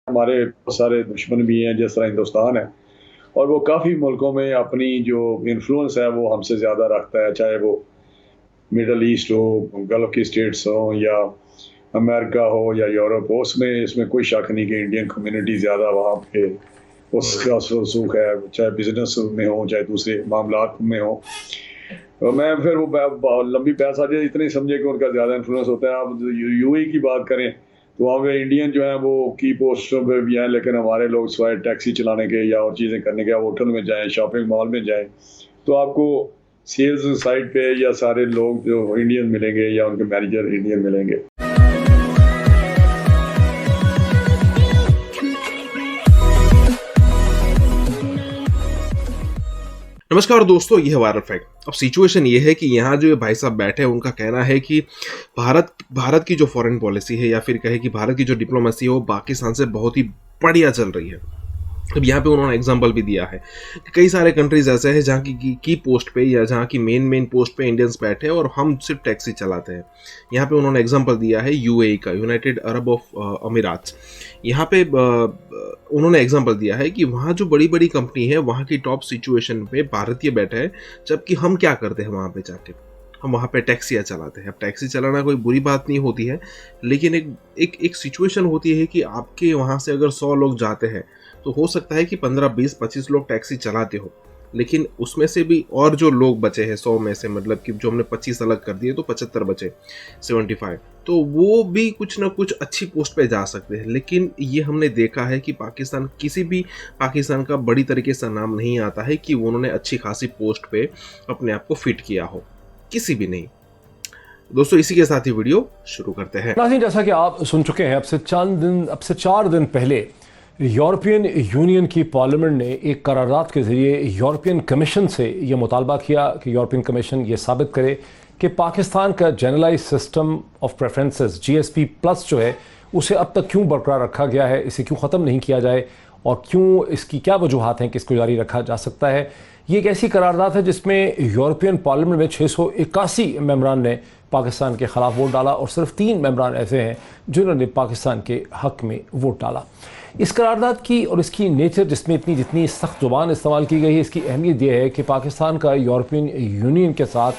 हमारे बहुत सारे दुश्मन भी हैं जिस तरह हिंदुस्तान है, और वो काफ़ी मुल्कों में अपनी जो इन्फ्लुएंस है वो हमसे ज़्यादा रखता है, चाहे वो मिडल ईस्ट हो, गल्फ की स्टेट्स हो, या अमेरिका हो या यूरोप हो। उसमें इसमें कोई शक नहीं कि इंडियन कम्युनिटी ज़्यादा वहाँ पे उसका रसूख है, चाहे बिजनेस में हो चाहे दूसरे मामलात में हो। तो मैं फिर वो लंबी बहस आ जाए, इतने समझे कि उनका ज़्यादा इन्फ्लुएंस होता है। आप यूएई की बात करें तो वहाँ पे इंडियन जो है वो की पोस्टों पे भी हैं, लेकिन हमारे लोग सिवाय टैक्सी चलाने के या और चीज़ें करने के, होटल में जाएं, शॉपिंग मॉल में जाएं, तो आपको सेल्स साइड पे या सारे लोग जो इंडियन मिलेंगे या उनके मैनेजर इंडियन मिलेंगे। नमस्कार दोस्तों, ये है वायरल फैक्ट। अब सिचुएशन ये है कि यहाँ जो ये भाई साहब बैठे हैं उनका कहना है कि भारत की जो फॉरेन पॉलिसी है या फिर कहे कि भारत की जो डिप्लोमेसी है वो पाकिस्तान से बहुत ही बढ़िया चल रही है। अब यहाँ पे उन्होंने एग्जांपल भी दिया है कि कई सारे कंट्रीज ऐसे हैं जहाँ की पोस्ट पे या जहाँ की मेन पोस्ट पे इंडियंस बैठे हैं और हम सिर्फ टैक्सी चलाते हैं। यहाँ पे उन्होंने एग्जांपल दिया है यूएई का, यूनाइटेड अरब ऑफ अमीरात। यहाँ पे उन्होंने एग्जांपल दिया है कि वहाँ जो बड़ी बड़ी कंपनी है वहाँ की टॉप सिचुएशन पे भारतीय बैठे हैं, जबकि हम क्या करते हैं वहाँ पे जाके, हम वहाँ पे टैक्सियाँ चलाते हैं। अब टैक्सी चलाना कोई बुरी बात नहीं होती है, लेकिन एक सिचुएशन होती है कि आपके वहाँ से अगर 100 लोग जाते हैं तो हो सकता है कि 15, 20, 25 लोग टैक्सी चलाते हो, लेकिन उसमें से भी और जो लोग बचे हैं 100 में से, मतलब कि जो हमने 25 अलग कर दिए तो 75 बचे, 75, तो वो भी कुछ ना कुछ अच्छी पोस्ट पे जा सकते हैं। लेकिन ये हमने देखा है कि पाकिस्तान का बड़ी तरीके से नाम नहीं आता है कि उन्होंने अच्छी खासी पोस्ट पे अपने आप को फिट किया हो, किसी भी नहीं। दोस्तों, इसी के साथ ही वीडियो शुरू करते हैं। नाज़रीन, जैसा कि आप सुन चुके हैं, अब से 4 दिन पहले यूरोपियन यूनियन की पार्लियामेंट ने एक करारदाद के ज़रिए यूरोपियन कमीशन से ये मुतालबा किया कि यूरोपियन कमीशन ये साबित करे कि पाकिस्तान का generalise system of preferences GSP plus जो है उसे अब तक क्यों बरकरार रखा गया है, इसे क्यों ख़त्म नहीं किया जाए और क्यों, इसकी क्या वजूहत हैं कि इसको जारी रखा जा सकता है। ये एक ऐसी करारदाद है जिसमें यूरोपियन पार्लियामेंट में 681 मेंबरान ने पाकिस्तान के ख़िलाफ़ वोट डाला और सिर्फ 3 मेंबरान ऐसे हैं जिन्होंने पाकिस्तान के हक़ में वोट डाला। इस करारदाद की और इसकी नेचर जिसमें जितनी सख्त ज़ुबान इस्तेमाल की गई है, इसकी अहमियत यह है कि पाकिस्तान का यूरोपियन यूनियन के साथ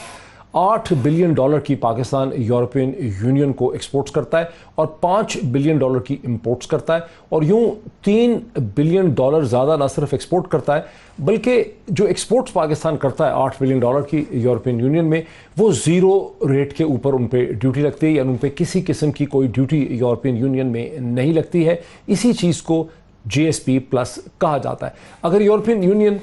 $8 बिलियन की पाकिस्तान यूरोपियन यूनियन को एक्सपोर्ट्स करता है और $5 बिलियन की इंपोर्ट्स करता है, और यूं $3 बिलियन ज़्यादा ना सिर्फ एक्सपोर्ट करता है बल्कि जो एक्सपोर्ट्स पाकिस्तान करता है $8 बिलियन की यूरोपियन यूनियन में, वो ज़ीरो रेट के ऊपर उन पर ड्यूटी लगती है, या उन पर किसी किस्म की कोई ड्यूटी यूरोपियन यूनियन में नहीं लगती है। इसी चीज़ को GSP प्लस कहा जाता है। अगर यूरोपियन यूनियन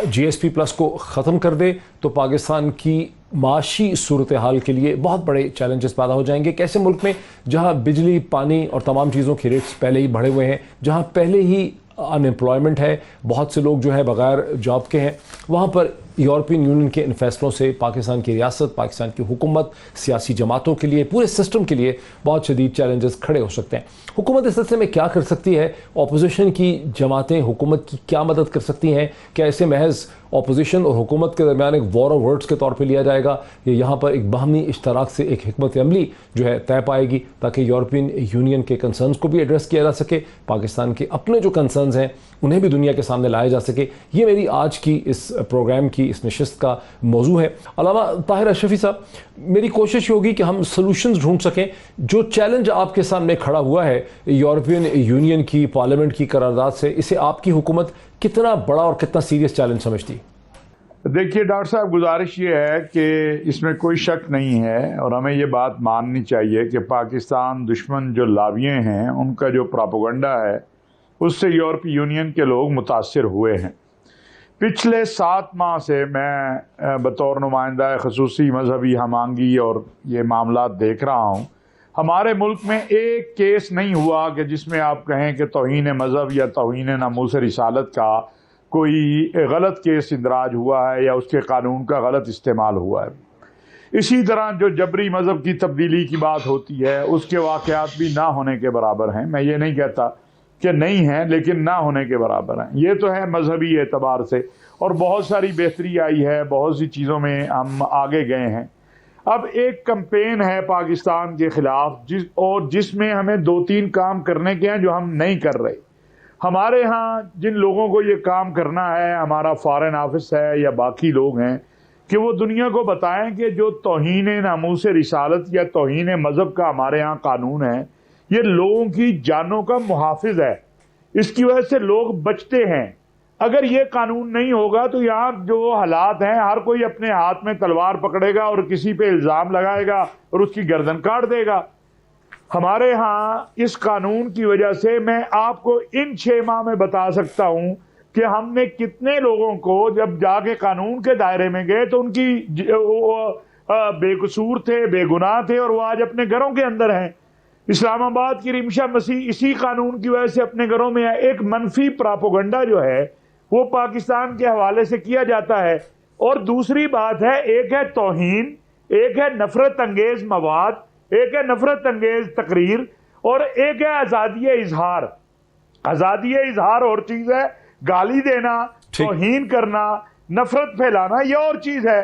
GSP प्लस को ख़त्म कर दे तो पाकिस्तान की माशी सूरत हाल के लिए बहुत बड़े चैलेंजेस पैदा हो जाएंगे। कैसे मुल्क में जहां बिजली, पानी और तमाम चीज़ों के रेट्स पहले ही बढ़े हुए हैं, जहां पहले ही अनएम्प्लॉयमेंट है, बहुत से लोग जो है बग़ैर जॉब के हैं, वहाँ पर यूरोपियन यूनियन के इन फैसलों से पाकिस्तान की रियासत, पाकिस्तान की हुकूमत, सियासी जमातों के लिए, पूरे सिस्टम के लिए बहुत शदीद चैलेंजेस खड़े हो सकते हैं। हुकूमत इस सिलसिले में क्या कर सकती है? अपोजिशन की जमातें हुकूमत की क्या मदद कर सकती हैं? क्या इसे महज अपोजिशन और हुकूमत के दरमियान एक वॉर ऑफ वर्ड्स के तौर पर लिया जाएगा, या यहाँ पर एक बाहमी इश्तराक से एक हिकमत अमली जो है तय पाएगी ताकि यूरोपियन यूनियन के कंसर्न्स को भी एड्रेस किया जा सके, पाकिस्तान के अपने जो कंसर्न्स हैं उन्हें भी दुनिया के सामने लाया जा सके? ये मेरी आज की इस प्रोग्राम की इस नशिस्त का मौजू है। अल्लामा ताहिर अशरफी साहब, मेरी कोशिश होगी कि हम सॉल्यूशंस ढूंढ सकें। जो चैलेंज आपके सामने खड़ा हुआ है यूरोपियन यूनियन की पार्लियामेंट की करारदाद से, इसे आपकी हुकूमत कितना बड़ा और कितना सीरियस चैलेंज समझती? देखिए डॉक्टर साहब, गुजारिश ये है कि इसमें कोई शक नहीं है और हमें ये बात माननी चाहिए कि पाकिस्तान दुश्मन जो लाविये हैं उनका जो प्रोपेगेंडा है उससे यूरोपीय यूनियन के लोग मुतासर हुए हैं। पिछले 7 माह से मैं बतौर नुमाइंदा खसूसी मजहबी हमांगी और ये मामला देख रहा हूँ। हमारे मुल्क में एक केस नहीं हुआ कि जिसमें आप कहें कि तौहीन मज़हब या तौहीन नामूस रिसालत का कोई गलत केस इंदराज हुआ है या उसके कानून का गलत इस्तेमाल हुआ है। इसी तरह जो जबरी मज़हब की तब्दीली की बात होती है उसके वाक़यात भी ना होने के बराबर हैं। मैं ये नहीं कहता कि नहीं हैं, लेकिन ना होने के बराबर हैं। ये तो है मजहबी एतबार से, और बहुत सारी बेहतरी आई है, बहुत सी चीज़ों में हम आगे गए हैं। अब एक कैंपेन है पाकिस्तान के ख़िलाफ़ जिसमें हमें 2-3 काम करने के हैं जो हम नहीं कर रहे। हमारे यहाँ जिन लोगों को ये काम करना है, हमारा फॉरेन ऑफिस है या बाकी लोग हैं, कि वो दुनिया को बताएं कि जो तौहीन नामूस रिसालत या तौहीन मज़हब का हमारे यहाँ कानून है, ये लोगों की जानों का मुहाफिज है, इसकी वजह से लोग बचते हैं। अगर ये कानून नहीं होगा तो यहाँ जो हालात हैं, हर कोई अपने हाथ में तलवार पकड़ेगा और किसी पे इल्ज़ाम लगाएगा और उसकी गर्दन काट देगा। हमारे यहाँ इस कानून की वजह से मैं आपको इन 6 माह में बता सकता हूँ कि हमने कितने लोगों को जब जाके कानून के दायरे में गए तो उनकी बेकसूर थे, बेगुनाह थे और वो आज अपने घरों के अंदर हैं। इस्लामाबाद की रिमशा मसीह इसी कानून की वजह से अपने घरों में है। एक मनफी प्रोपेगेंडा जो है वो पाकिस्तान के हवाले से किया जाता है। और दूसरी बात है, एक है तौहीन, एक है नफरत अंगेज मवाद, एक है नफरत अंगेज तकरीर और एक है आज़ादी इजहार। आज़ादी इजहार और चीज है, गाली देना, तौहीन करना, नफरत फैलाना ये और चीज है।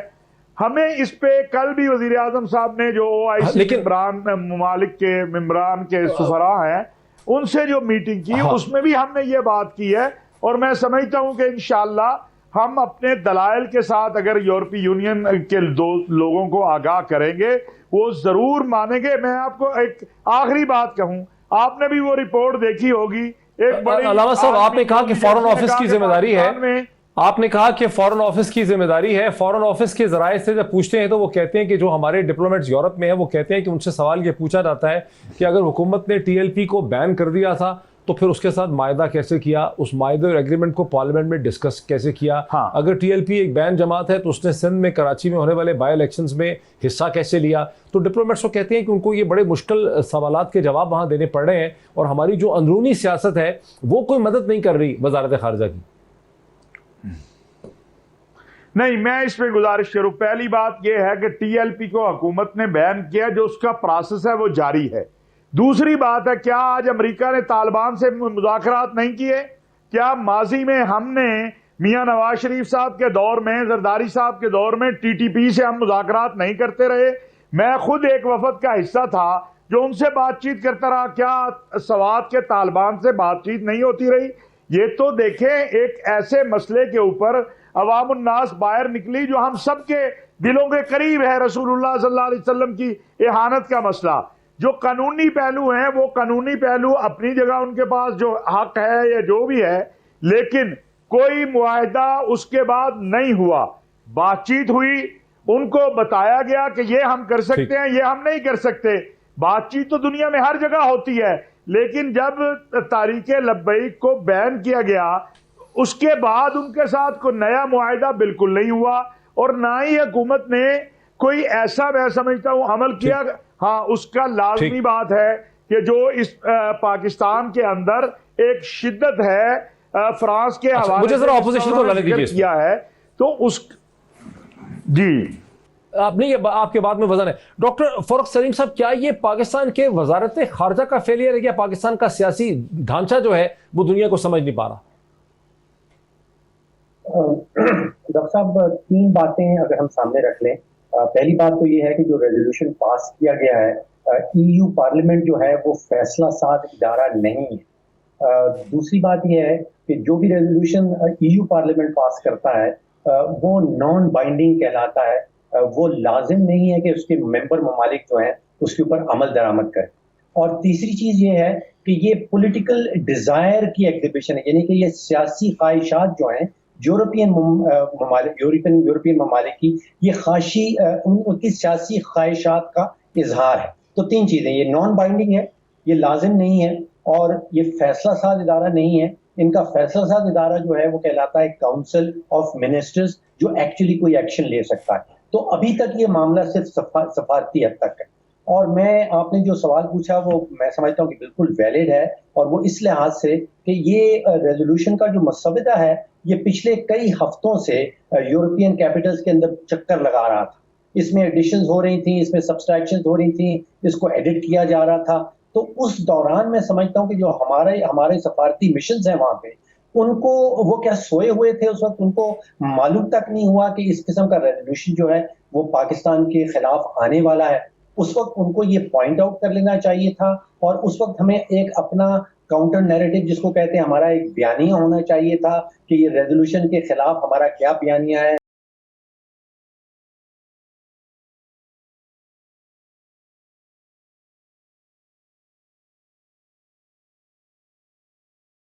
हमें इस पे कल भी वजीर आजम साहब ने जो OIC इमरान ममालिक के मेंबरान के सुफरा हैं उनसे जो मीटिंग की उसमें भी हमने ये बात की है। और मैं समझता हूं कि इंशाअल्लाह हम अपने दलाइल के साथ अगर यूरोपीय यूनियन के लोगों को आगाह करेंगे वो जरूर मानेंगे। मैं आपको एक आखिरी बात कहूं, आपने भी वो रिपोर्ट देखी होगी, एक बड़ी अलावा साहब आपने कहा कि फॉरेन ऑफिस की जिम्मेदारी है, आपने कहा कि फॉरेन ऑफिस की जिम्मेदारी है। फॉरेन ऑफिस के जराये से जब पूछते हैं तो वो कहते हैं कि जो हमारे डिप्लोमेट्स यूरोप में हैं वो कहते हैं कि उनसे सवाल ये पूछा जाता है कि अगर हुकूमत ने TLP को बैन कर दिया था तो फिर उसके साथ मायदा कैसे किया, उस मायदे और एग्रीमेंट को पार्लियामेंट में डिस्कस कैसे किया। अगर TLP एक बैन जमात है तो उसने सिंध में कराची में होने वाले बाई इलेक्शंस में हिस्सा कैसे लिया। तो डिप्लोमेट्स को कहते हैं कि उनको ये बड़े मुश्किल सवालात के जवाब वहां देने पड़ रहे हैं और हमारी जो अंदरूनी सियासत है वो कोई मदद नहीं कर रही वजारत खारजा की। नहीं, मैं इसमें गुजारिश करूं, पहली बात यह है कि TLP को हुकूमत ने बैन किया, जो उसका प्रोसेस है वो जारी है। दूसरी बात है, क्या आज अमेरिका ने तालिबान से मुज़ाकरात नहीं किए? क्या माजी में हमने मियां नवाज शरीफ साहब के दौर में, जरदारी साहब के दौर में TTP से हम मुज़ाकरात नहीं करते रहे? मैं खुद एक वफद का हिस्सा था जो उनसे बातचीत करता रहा। क्या सवात के तालिबान से बातचीत नहीं होती रही? ये तो देखें, एक ऐसे मसले के ऊपर अवाम उन्नास बाहर निकली जो हम सबके दिलों के करीब है, रसूलुल्लाह सल्लल्लाहु अलैहि वसल्लम की इहानत का मसला। जो कानूनी पहलू हैं वो कानूनी पहलू अपनी जगह, उनके पास जो हक है या जो भी है, लेकिन कोई मुआहदा उसके बाद नहीं हुआ। बातचीत हुई, उनको बताया गया कि ये हम कर सकते हैं, ये हम नहीं कर सकते। बातचीत तो दुनिया में हर जगह होती है, लेकिन जब तारीके लब्बैक को बैन किया गया उसके बाद उनके साथ कोई नया मुआहदा बिल्कुल नहीं हुआ और ना ही हुकूमत ने कोई ऐसा, मैं समझता हूं, अमल किया। हाँ, उसका लाजमी बात है कि जो इस पाकिस्तान के अंदर एक शिद्दत है फ्रांस के हवाले मुझे जरा ऑपोजिशन को लाने दीजिए किया है तो उस जी आपने ये आपके बाद में वजन है। डॉक्टर फरूख सलीम साहब, क्या ये पाकिस्तान के वजारत खारजा का फेलियर है या पाकिस्तान का सियासी ढांचा जो है वो दुनिया को समझ नहीं पा रहा? डॉक्टर साहब, 3 बातें अगर हम सामने रख लें। पहली बात तो ये है कि जो रेजोल्यूशन पास किया गया है, EU पार्लियामेंट जो है वो फैसला साज इदारा नहीं है। दूसरी बात यह है कि जो भी रेजोल्यूशन EU पार्लियामेंट पास करता है वो नॉन बाइंडिंग कहलाता है, वो लाजिम नहीं है कि उसके मेंबर ममालिक जो हैं उसके ऊपर अमल दरामद करें। और तीसरी चीज ये है कि ये पॉलिटिकल डिजायर की एग्जिबिशन है, यानी कि ये सियासी ख्वाहिशात जो हैं यूरोपियन ममालिक की, ये खाशी उनकी सियासी ख्वाहिशात का इजहार है। तो 3 चीजें, ये नॉन बाइंडिंग है, ये लाजिम नहीं है और ये फैसला साज इदारा नहीं है। इनका फैसला साज इदारा जो है वो कहलाता है काउंसिल ऑफ मिनिस्टर्स, जो एक्चुअली कोई एक्शन ले सकता है। तो अभी तक ये मामला सिर्फ सफारती हद तक है। और मैं, आपने जो सवाल पूछा वो मैं समझता हूँ कि बिल्कुल वैलिड है, और वो इस लिहाज से कि ये रेजोल्यूशन का जो मसवदा है ये पिछले कई हफ्तों से यूरोपियन कैपिटल्स के अंदर चक्कर लगा रहा था। इसमें एडिशंस हो रही थी, इसमें सब्सट्रैक्शंस हो रही थी, इसको एडिट किया जा रहा था। तो उस दौरान मैं समझता हूँ कि जो हमारे सफारती मिशंस हैं वहां पे, उनको, वो क्या सोए हुए थे उस वक्त? उनको मालूम तक नहीं हुआ कि इस किस्म का रेजोल्यूशन जो है वो पाकिस्तान के खिलाफ आने वाला है। उस वक्त उनको ये पॉइंट आउट कर लेना चाहिए था और उस वक्त हमें एक अपना काउंटर नैरेटिव जिसको कहते हैं, हमारा एक बयानिया होना चाहिए था कि ये रेजोल्यूशन के खिलाफ हमारा क्या बयानिया है,